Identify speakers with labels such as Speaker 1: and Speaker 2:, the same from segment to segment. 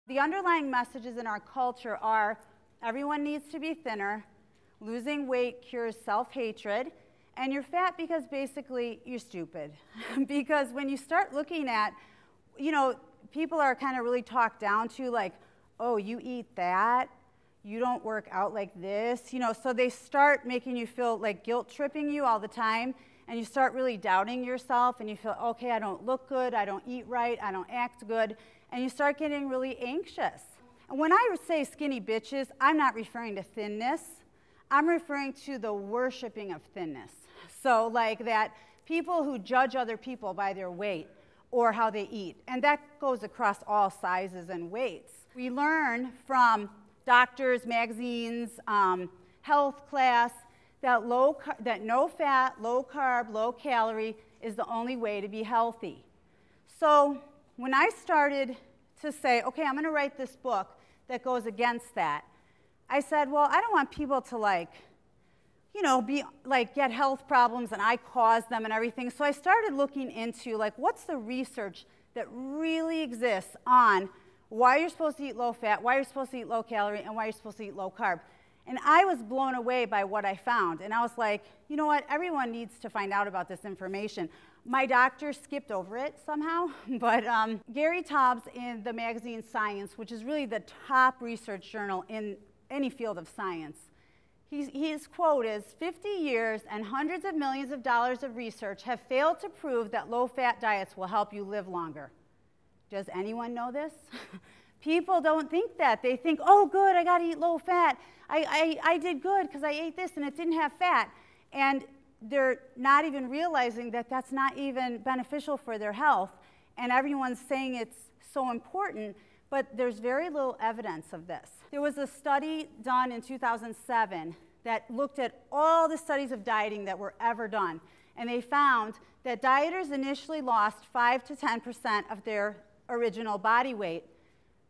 Speaker 1: The underlying messages in our culture are everyone needs to be thinner, losing weight cures self-hatred, and you're fat because basically you're stupid. Because when you start looking at, people are kind of really talked down to, like, oh, you eat that, you don't work out like this, so they start making you feel like guilt tripping you all the time, and you start really doubting yourself, and you feel, okay, I don't look good, I don't eat right, I don't act good, and you start getting really anxious. And when I say skinny bitches, I'm not referring to thinness, I'm referring to the worshiping of thinness. So like that people who judge other people by their weight or how they eat, and that goes across all sizes and weights. We learn from doctors, magazines, health class, that no fat, low carb, low calorie is the only way to be healthy. So when I started to say, okay, I'm going to write this book that goes against that, I said, well, I don't want people to get health problems and I cause them and everything. So I started looking into what's the research that really exists on why you're supposed to eat low fat, why you're supposed to eat low calorie, and why you're supposed to eat low carb. And I was blown away by what I found. And I was like, you know what? Everyone needs to find out about this information. My doctor skipped over it somehow. But Gary Taubes in the magazine Science, which is really the top research journal in any field of science, his quote is, 50 years and hundreds of millions of dollars of research have failed to prove that low-fat diets will help you live longer. Does anyone know this? People don't think that. They think, oh, good, I got to eat low fat. I did good because I ate this and it didn't have fat. And they're not even realizing that that's not even beneficial for their health. And everyone's saying it's so important, but there's very little evidence of this. There was a study done in 2007 that looked at all the studies of dieting that were ever done. And they found that dieters initially lost 5 to 10% of their original body weight.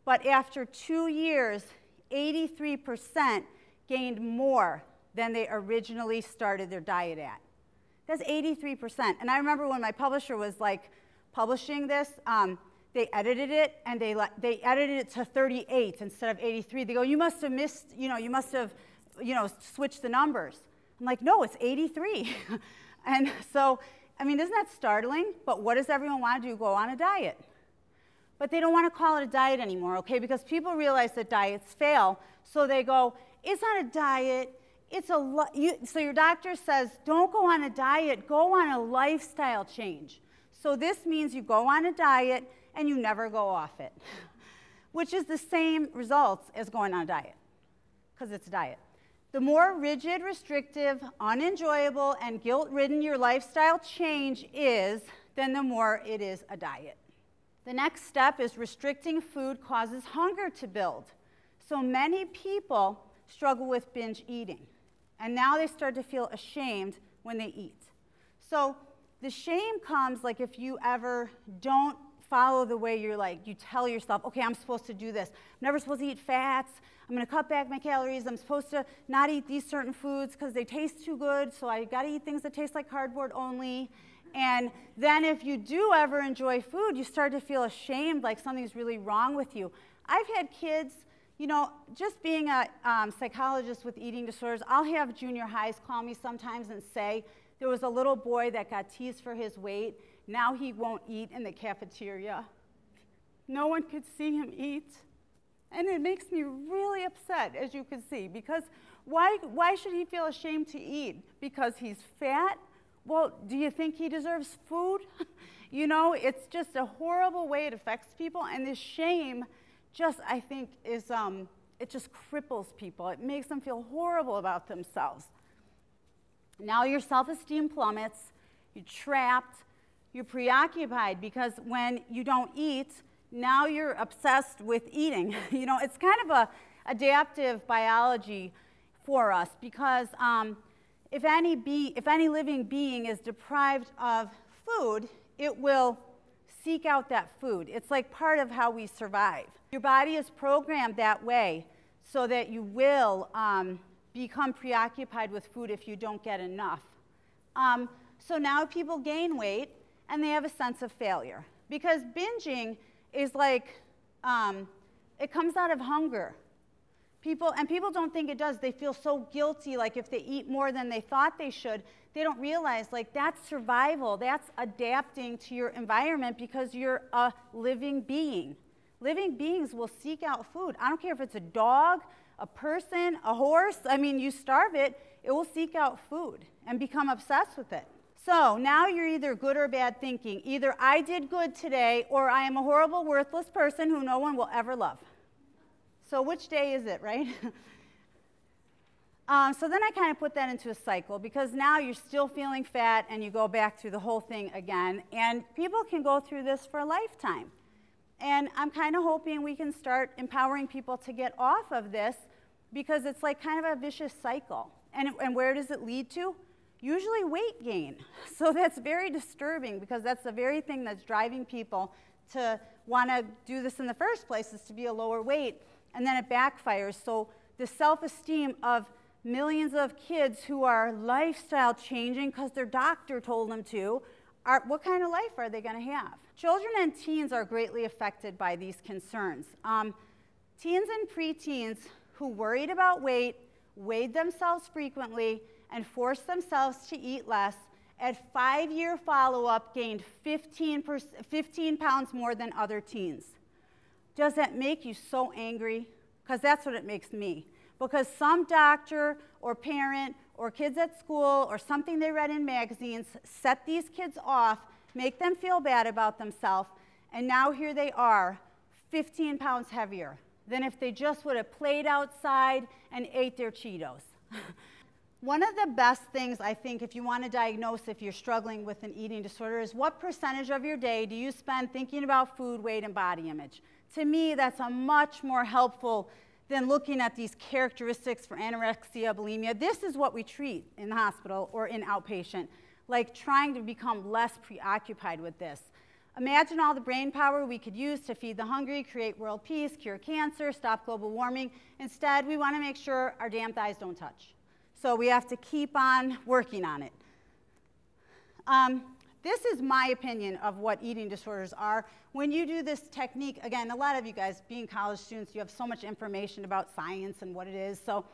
Speaker 1: But after 2 years, 83% gained more than they originally started their diet at. That's 83%. And I remember when my publisher was publishing this, they edited it, and they edited it to 38 instead of 83. They go, you must have missed, you must have, switched the numbers. I'm like, no, it's 83. And so, I mean, isn't that startling? But what does everyone want to do? Go on a diet. But they don't want to call it a diet anymore, okay? Because people realize that diets fail. So they go, it's not a diet. So your doctor says, don't go on a diet. Go on a lifestyle change. So this means you go on a diet and you never go off it, which is the same results as going on a diet, because it's a diet. The more rigid, restrictive, unenjoyable, and guilt-ridden your lifestyle change is, then the more it is a diet. The next step is restricting food causes hunger to build. So many people struggle with binge eating, and now they start to feel ashamed when they eat. So the shame comes if you ever don't follow the way you tell yourself, okay, I'm supposed to do this. I'm never supposed to eat fats. I'm going to cut back my calories. I'm supposed to not eat these certain foods because they taste too good, so I got to eat things that taste like cardboard only. And then if you do ever enjoy food, you start to feel ashamed, like something's really wrong with you. I've had kids, just being a psychologist with eating disorders, I'll have junior highs call me sometimes and say, there was a little boy that got teased for his weight. Now he won't eat in the cafeteria. No one could see him eat. And it makes me really upset, as you can see, because why should he feel ashamed to eat? Because he's fat? Well, do you think he deserves food? It's just a horrible way it affects people, and this shame I think, it just cripples people. It makes them feel horrible about themselves. Now your self-esteem plummets, you're trapped, you're preoccupied, because when you don't eat, now you're obsessed with eating. It's kind of a adaptive biology for us, because if any living being is deprived of food, it will seek out that food. It's like part of how we survive. Your body is programmed that way so that you will become preoccupied with food if you don't get enough. So now people gain weight and they have a sense of failure, because binging is like It comes out of hunger. People don't think it does. They feel so guilty, like if they eat more than they thought they should, they don't realize, like, that's survival. That's adapting to your environment because you're a living being. Living beings will seek out food. I don't care if it's a dog, a person, a horse. I mean, you starve it, it will seek out food and become obsessed with it. So now you're either good or bad thinking. Either I did good today or I am a horrible, worthless person who no one will ever love. So which day is it, right? So then I kind of put that into a cycle because now you're still feeling fat and you go back through the whole thing again. And people can go through this for a lifetime. And I'm kind of hoping we can start empowering people to get off of this because it's like kind of a vicious cycle. And where does it lead to? Usually weight gain. So that's very disturbing because that's the very thing that's driving people to want to do this in the first place, is to be a lower weight. And then it backfires. So the self-esteem of millions of kids who are lifestyle changing because their doctor told them to, what kind of life are they going to have? Children and teens are greatly affected by these concerns. Teens and preteens who worried about weight, weighed themselves frequently, and forced themselves to eat less, at 5-year follow-up gained 15 pounds more than other teens. Does that make you so angry? Because that's what it makes me. Because some doctor or parent or kids at school or something they read in magazines set these kids off, make them feel bad about themselves, and now here they are, 15 pounds heavier than if they just would have played outside and ate their Cheetos. One of the best things, I think, if you want to diagnose if you're struggling with an eating disorder is what percentage of your day do you spend thinking about food, weight, and body image? To me, that's a much more helpful than looking at these characteristics for anorexia, bulimia. This is what we treat in the hospital or in outpatient, like trying to become less preoccupied with this. Imagine all the brain power we could use to feed the hungry, create world peace, cure cancer, stop global warming. Instead, we want to make sure our damn thighs don't touch. So we have to keep on working on it. This is my opinion of what eating disorders are. When you do this technique, again, a lot of you guys, being college students, you have so much information about science and what it is. So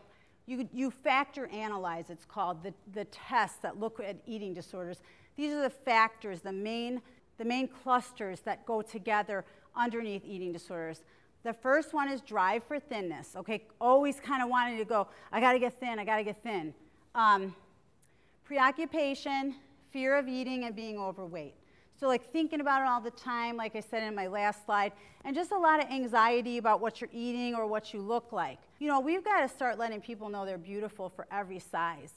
Speaker 1: you factor analyze, it's called, the tests that look at eating disorders. These are the factors, the main clusters that go together underneath eating disorders. The first one is drive for thinness. Okay, always kind of wanting to go, I got to get thin, I got to get thin. Preoccupation, fear of eating and being overweight. So like thinking about it all the time, like I said in my last slide, and just a lot of anxiety about what you're eating or what you look like. You know, we've got to start letting people know they're beautiful for every size.